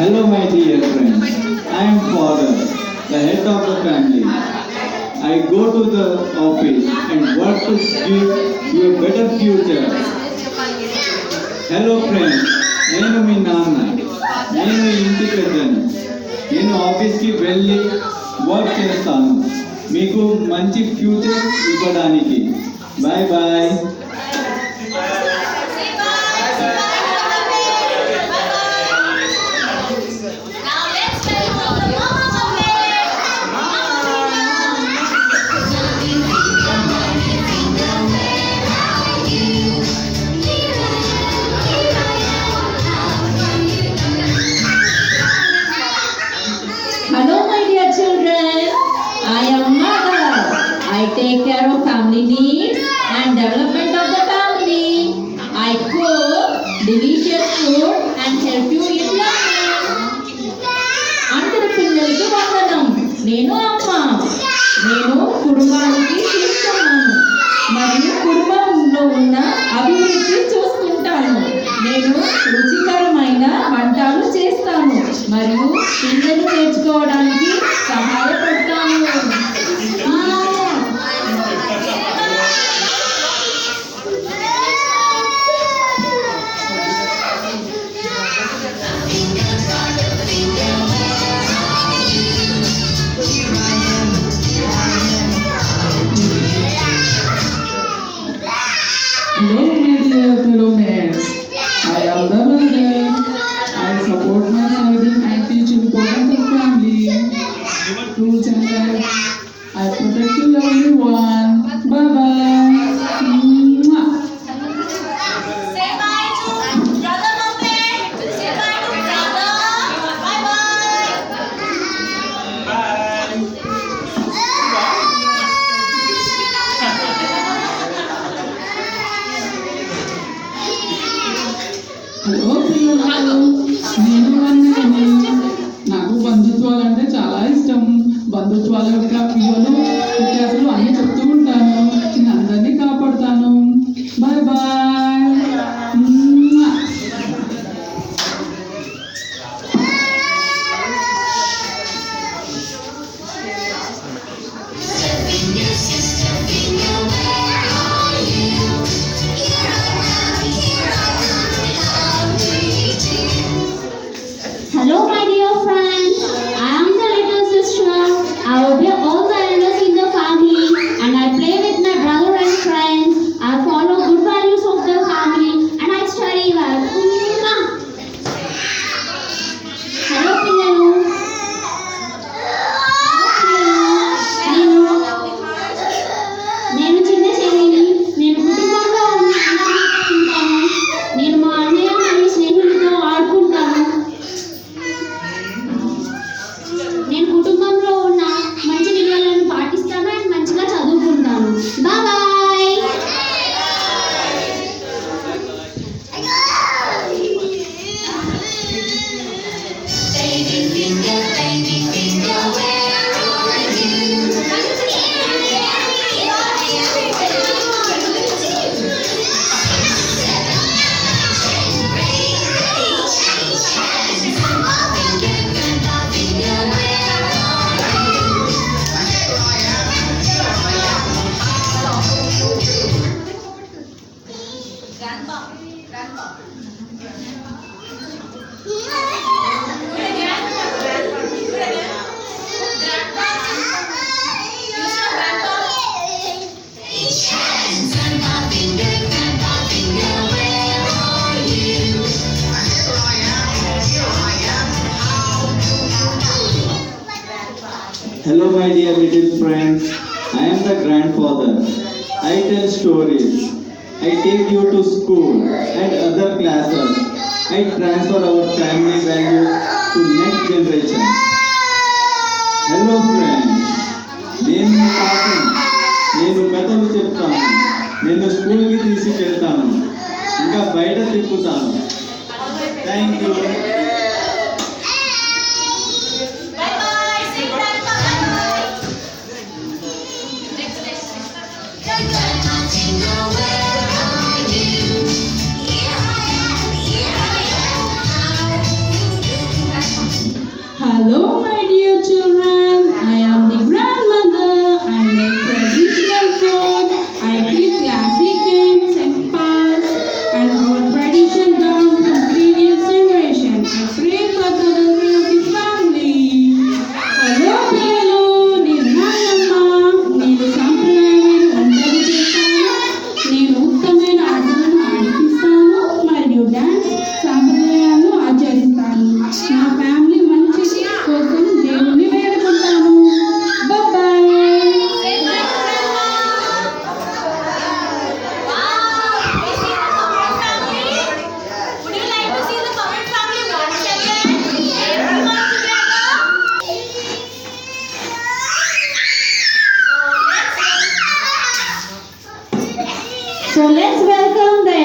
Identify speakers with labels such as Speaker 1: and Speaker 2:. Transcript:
Speaker 1: Hello my dear friends, I am father, the head of the family. I go to the office and work to give you a better future. Hello friends, నేను మీ నాన్న, నేను ఇంటి పెద్దను. నేను ఆఫీస్కి వెళ్ళి work చేస్తాను మీకు మంచి ఫ్యూచర్ ఇవ్వడానికి. Bye bye.
Speaker 2: Take care of family needs and development of the family. I cook delicious food and help you in learning. అందరి పిల్లలకి వందనం. నేను అమ్మ. నేను కుటుంబానికి చూస్తున్నాను మరియు కుటుంబంలో ఉన్న అభివృద్ధి చూసుకుంటాను. నేను రుచికరమైన వంటలు చేస్తాను మరియు పిల్లలు నేర్చుకోవడానికి సహాయపడతాను.
Speaker 3: Hello, my dear fellow mates. I am the mother. I support my children and teach importance of family, rules and rights. I protect you everyone. Bye bye.
Speaker 2: Say bye to brother Mohammed. Say bye to brother. Bye bye.
Speaker 3: Hello పిల్లలు, నేను అన్నాను. నాకు బంధుత్వాలు అంటే చాలా ఇష్టం. బంధుత్వాల యొక్క విలువలు వ్యత్యాసాలు అన్నీ చెప్తూ ఉంటాను. నేను అందరినీ కాపాడుతాను. Bye bye.
Speaker 4: Hello, my dear friends. I am the little sister. I obey all the elders in the family and I play with my brother and friends. I follow good values of the family and I study well. Hello, పిల్లలు. నేను చిన్న చెల్లిని. నేను కుటుంబంలో ఉన్న అందరినీ చూసుకుంటాను. నేను మా అన్నయ్య మరియు స్నేహితులతో ఆడుకుంటాను. నేను కుటుంబంలో ఉన్న మంచి విలువలను పాటిస్తాను అండ్ మంచిగా చదువుకుంటాను. Bye.
Speaker 1: Hello my dear little friends, I am the grandfather. I tell stories. I take you to school and other classes. I transfer our family values to next generation. Hello friends, నేను మీ తాతను. నేను కథలు చెప్తాను. నేను స్కూల్కి తీసుకెళ్తాను. ఇంకా బయట తిప్పుతాను. Thank you.
Speaker 4: So let's welcome the